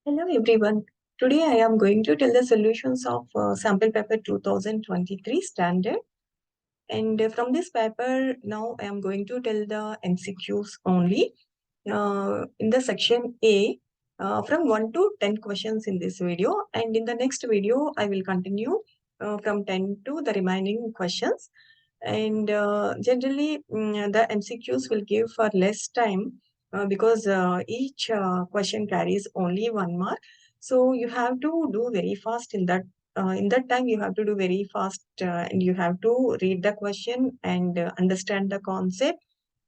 Hello everyone. Today I am going to tell the solutions of sample paper 2023 standard. And from this paper, now I am going to tell the MCQs only. In the section A, from 1 to 10 questions in this video. And in the next video, I will continue from 10 to the remaining questions. And generally, the MCQs will give for less time because each question carries only 1 mark. So you have to do very fast in that time. You have to do very fast and you have to read the question and understand the concept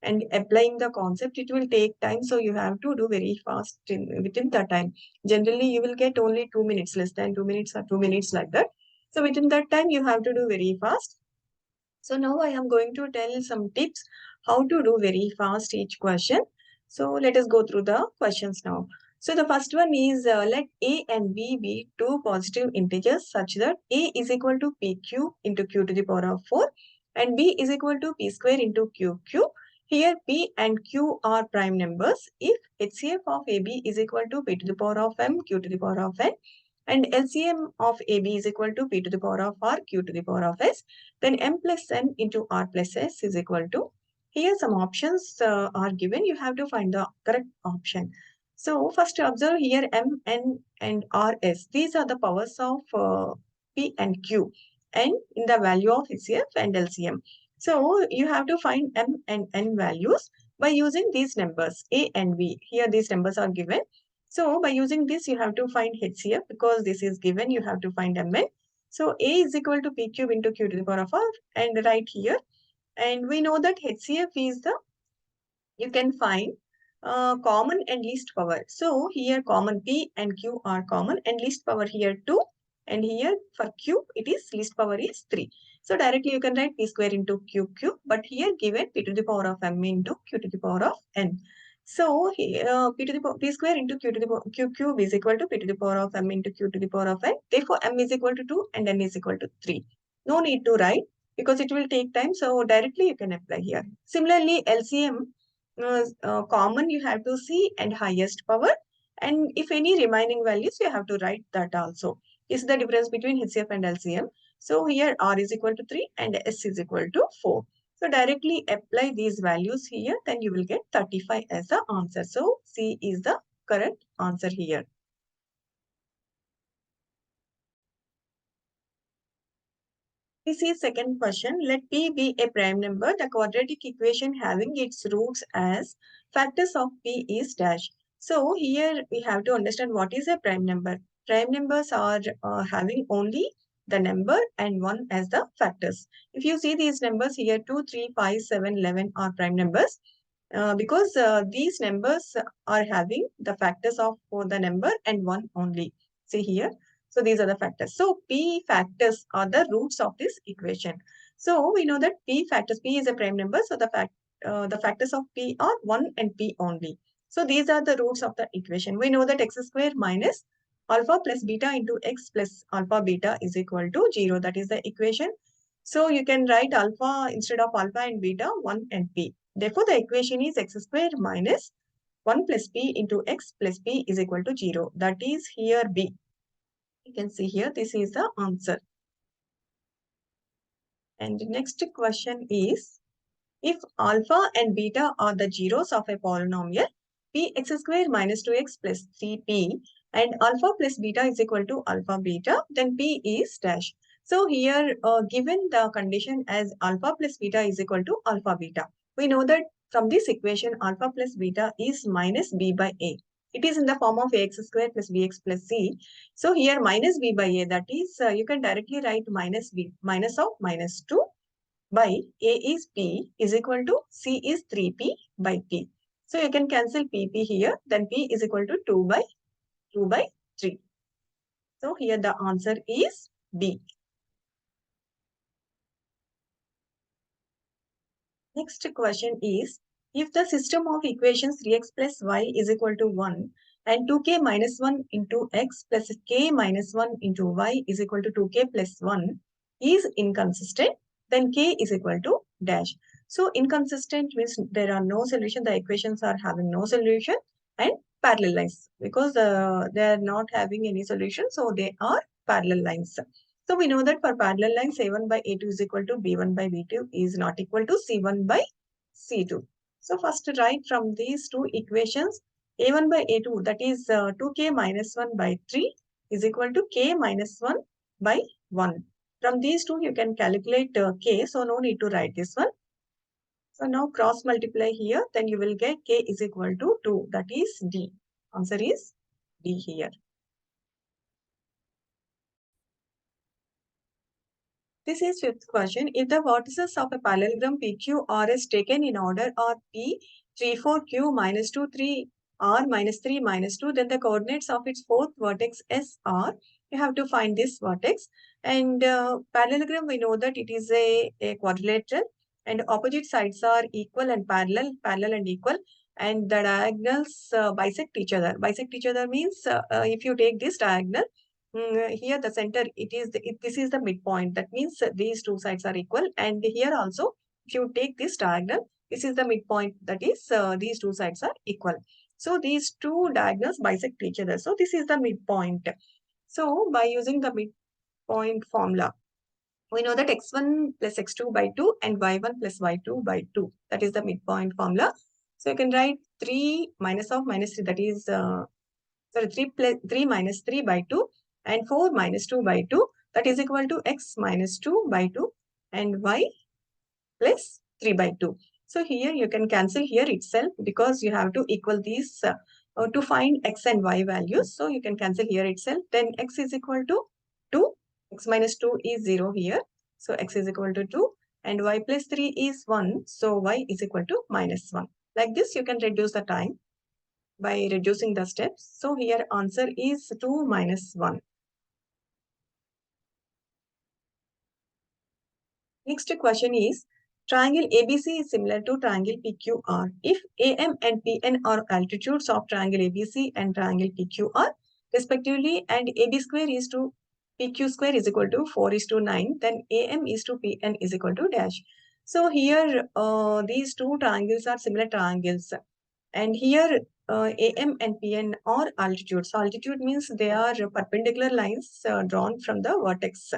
and applying the concept. It will take time, so you have to do very fast within the time. Generally, you will get only 2 minutes, less than 2 minutes or 2 minutes like that. So within that time, you have to do very fast. So now I am going to tell some tips how to do very fast each question. So let us go through the questions now. So the first one is let A and B be two positive integers such that A is equal to PQ into Q to the power of 4 and B is equal to P square into QQ. Here P and Q are prime numbers if HCF of AB is equal to P to the power of M, Q to the power of N, and LCM of AB is equal to P to the power of R, Q to the power of S, then M plus N into R plus S is equal to. Here some options are given. You have to find the correct option. So first observe here M, N and R, S. These are the powers of P and Q and in the value of HCF and LCM. So you have to find M and N values by using these numbers A and B. Here these numbers are given. So by using this, you have to find HCF because this is given. You have to find MN. So A is equal to P cube into Q to the power of R and right here. And we know that HCF is the, you can find common and least power. So here common P and Q are common and least power here 2. And here for Q, it is least power is 3. So directly you can write P square into QQ. But here given P to the power of M into Q to the power of N. So here, P square into Q to the power Q cube is equal to P to the power of M into Q to the power of N. Therefore, M is equal to 2 and N is equal to 3. No need to write because it will take time. So directly you can apply here. Similarly, LCM, common you have to see and highest power. And if any remaining values, you have to write that also. Is the difference between HCF and LCM. So here R is equal to 3 and S is equal to 4. So directly apply these values here, then you will get 35 as the answer. So C is the correct answer here. This is second question. Let P be a prime number. The quadratic equation having its roots as factors of P is dash. So here we have to understand what is a prime number. Prime numbers are having only the number and 1 as the factors. If you see these numbers here, 2, 3, 5, 7, 11 are prime numbers. Because these numbers are having the factors of the number and 1 only. See here. So these are the factors. So P factors are the roots of this equation. So we know that P factors, P is a prime number. So the factors of P are 1 and P only. So these are the roots of the equation. We know that x square minus alpha plus beta into x plus alpha beta is equal to 0. That is the equation. So you can write alpha instead of alpha and beta 1 and P. Therefore, the equation is x square minus 1 plus P into x plus P is equal to 0. That is here B. You can see here, this is the answer. And the next question is, if alpha and beta are the zeros of a polynomial, Px square minus 2x plus 3P and alpha plus beta is equal to alpha beta, then P is dash. So here, given the condition as alpha plus beta is equal to alpha beta, we know that from this equation, alpha plus beta is minus B by A. It is in the form of ax square plus bx plus c. So here minus b by a, that is, you can directly write minus b, minus of minus 2 by a is p is equal to c is 3p by p. So you can cancel pp here, then p is equal to 2 by 3. So here the answer is B. Next question is, if the system of equations 3x plus y is equal to 1 and 2k minus 1 into x plus k minus 1 into y is equal to 2k plus 1 is inconsistent, then k is equal to dash. So inconsistent means there are no solution, the equations are having no solution, and parallel lines because they are not having any solution. So they are parallel lines. So we know that for parallel lines, A1 by A2 is equal to B1 by B2 is not equal to C1 by C2. So first write from these two equations, A1 by A2, that is 2k minus 1 by 3 is equal to k minus 1 by 1. From these two, you can calculate k, so no need to write this one. So now cross multiply here, then you will get k is equal to 2, that is D. Answer is D here. This is fifth question. If the vertices of a parallelogram PQRS taken in order are p3, 4q minus 2, 3r minus 3 minus 2, then the coordinates of its fourth vertex S are. You have to find this vertex. And parallelogram, we know that it is a quadrilateral and opposite sides are equal and parallel and equal. And the diagonals bisect each other. Bisect each other means if you take this diagonal, here the center, this is the midpoint. That means these two sides are equal. And here also, if you take this diagonal, this is the midpoint. That is, these two sides are equal. So these two diagonals bisect each other. So this is the midpoint. So by using the midpoint formula, we know that x1 plus x2 by 2 and y1 plus y2 by 2. That is the midpoint formula. So you can write 3 minus of minus 3, that is 3 minus 3 by 2 and 4 minus 2 by 2, that is equal to x minus 2 by 2 and y plus 3 by 2. So here you can cancel here itself because you have to equal these to find x and y values. So you can cancel here itself. Then x is equal to 2. X minus 2 is 0 here. So x is equal to 2 and y plus 3 is 1. So y is equal to minus 1. Like this, you can reduce the time by reducing the steps. So here answer is 2 minus 1. Next question is, triangle ABC is similar to triangle PQR. If AM and PN are altitudes of triangle ABC and triangle PQR respectively, and AB square is to PQ square is equal to 4 is to 9, then AM is to PN is equal to dash. So here these two triangles are similar triangles. And here AM and PN are altitudes. Altitude means they are perpendicular lines drawn from the vertex.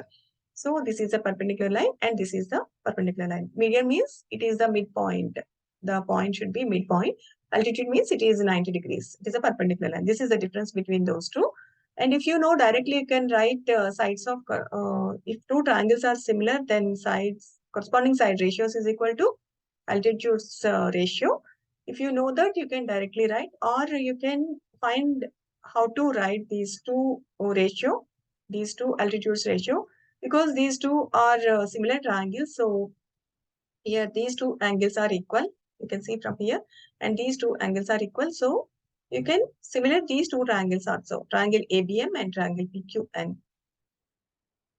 So this is a perpendicular line and this is the perpendicular line. Median means it is the midpoint. The point should be midpoint. Altitude means it is 90 degrees. It is a perpendicular line. This is the difference between those two. And if you know directly, you can write sides of, if two triangles are similar, then sides, corresponding side ratios is equal to altitudes ratio. If you know that, you can directly write, or you can find how to write these two ratio, these two altitudes ratio, because these two are similar triangles. So here these two angles are equal. You can see from here, and these two angles are equal. So you can simulate these two triangles also, triangle ABM and triangle PQN.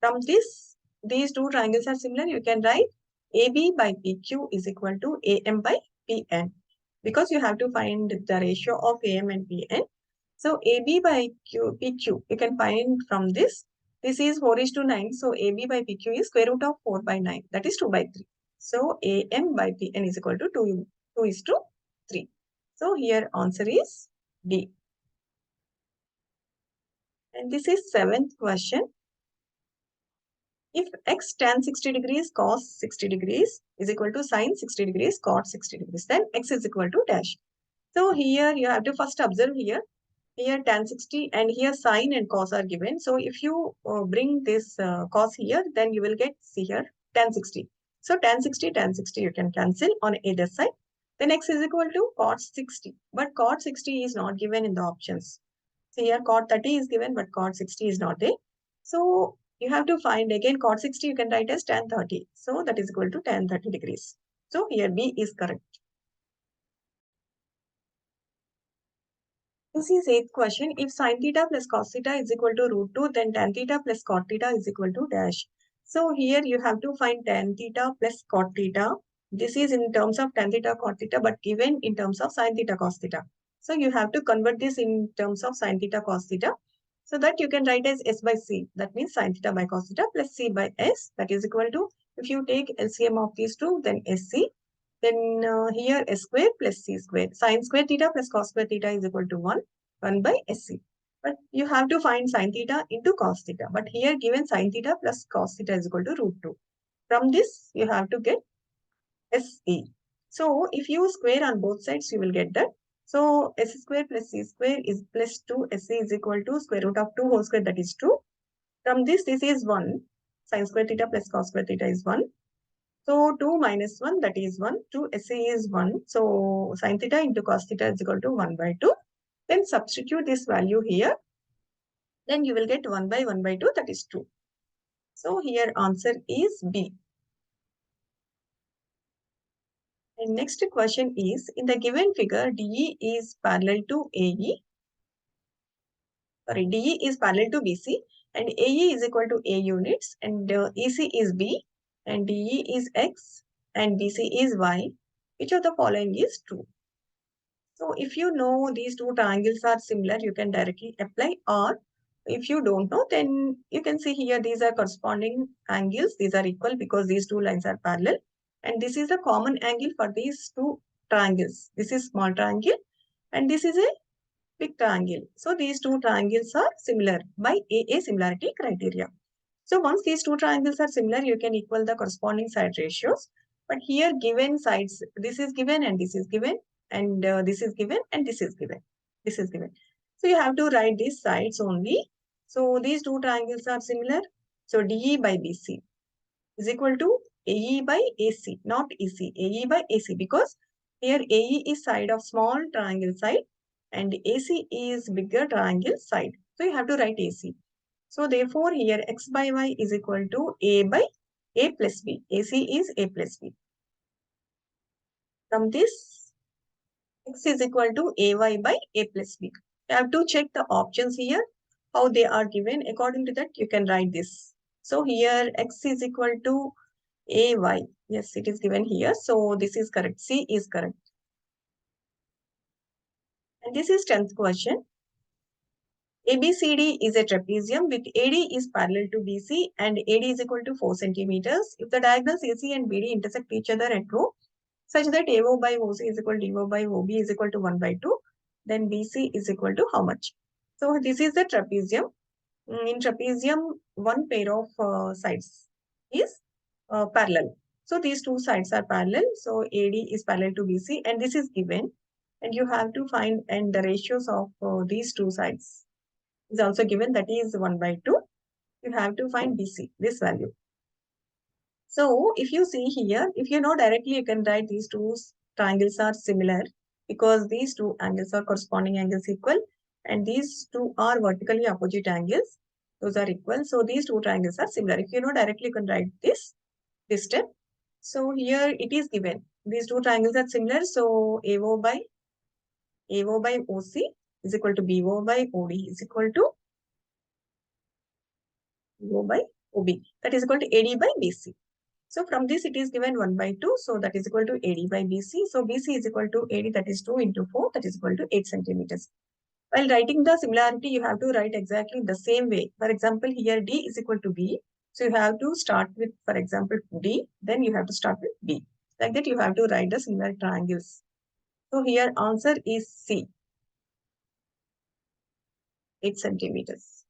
From this, these two triangles are similar. You can write AB by PQ is equal to AM by PN, because you have to find the ratio of AM and PN. So AB by PQ, you can find from this. This is 4 is to 9. So AB by PQ is square root of 4 by 9. That is 2 by 3. So AM by PN is equal to 2 is to 3. So here answer is D. And this is seventh question. If x tan 60 degrees cos 60 degrees is equal to sin 60 degrees cot 60 degrees, then x is equal to dash. So here you have to first observe here. Here tan 60 and here sine and cos are given. So if you bring this cos here, then you will get, see here, tan 60. So tan 60 you can cancel on either side. Then x is equal to cot 60. But cot 60 is not given in the options. So here cot 30 is given, but cot 60 is not there. So you have to find again cot 60 you can write as tan 30. So that is equal to tan 30 degrees. So here B is correct. This is eighth question. If sin theta plus cos theta is equal to root 2, then tan theta plus cot theta is equal to dash. So here you have to find tan theta plus cot theta. This is in terms of tan theta cot theta, but given in terms of sin theta cos theta. So you have to convert this in terms of sin theta cos theta. So that you can write as S by C. That means sin theta by cos theta plus C by S. That is equal to, if you take LCM of these two, then SC. Then here s square plus c square. Sin square theta plus cos square theta is equal to 1 by sc. But you have to find sin theta into cos theta. But here given sin theta plus cos theta is equal to root 2. From this, you have to get SE. So if you square on both sides, you will get that. So s square plus c square is plus 2 SE is equal to square root of 2 whole square, that is 2. From this is 1. Sin square theta plus cos square theta is 1. So 2 minus 1, that is 1. 2 SE is 1. So sin theta into cos theta is equal to 1 by 2. Then substitute this value here. Then you will get 1 by 1 by 2, that is 2. So here answer is B. And next question is, in the given figure, DE is parallel to AE. Sorry, DE is parallel to BC and AE is equal to A units and EC is B and DE is X and BC is Y. Which of the following is true? So if you know these two triangles are similar, you can directly apply, or if you don't know, then you can see here these are corresponding angles. These are equal because these two lines are parallel. And this is the common angle for these two triangles. This is small triangle and this is a big triangle. So these two triangles are similar by AA similarity criteria. So once these two triangles are similar, you can equal the corresponding side ratios. But here given sides, this is given and this is given and this is given and this is given. This is given. So you have to write these sides only. So these two triangles are similar. So DE by BC is equal to AE by AC, not EC, AE by AC, because here AE is side of small triangle side and AC is bigger triangle side. So you have to write AC. So therefore here x by y is equal to A by A plus B. AC is A plus B. From this, x is equal to AY by A plus B. You have to check the options here, how they are given. According to that, you can write this. So here x is equal to AY. Yes, it is given here. So this is correct. C is correct. And this is 10th question. ABCD is a trapezium with AD is parallel to BC and AD is equal to 4 centimeters. If the diagonals AC and BD intersect each other at O, such that AO by OC is equal to DO by OB is equal to 1 by 2, then BC is equal to how much? So this is the trapezium. In trapezium, one pair of sides is parallel. So these two sides are parallel. So AD is parallel to BC and this is given. And you have to find and the ratios of these two sides is also given, that is 1 by 2. You have to find BC, this value. So if you see here, if you know directly, you can write these two triangles are similar because these two angles are corresponding angles equal and these two are vertically opposite angles. Those are equal. So these two triangles are similar. If you know directly, you can write this step. So here it is given. These two triangles are similar. So AO by OC is equal to BO by OD is equal to BO by OB. That is equal to AD by BC. So from this it is given 1 by 2. So that is equal to AD by BC. So BC is equal to AD, that is 2 into 4, that is equal to 8 centimeters. While writing the similarity, you have to write exactly the same way. For example, here D is equal to B. So you have to start with, for example, D. Then you have to start with B. Like that you have to write the similar triangles. So here answer is C. 8 centimeters.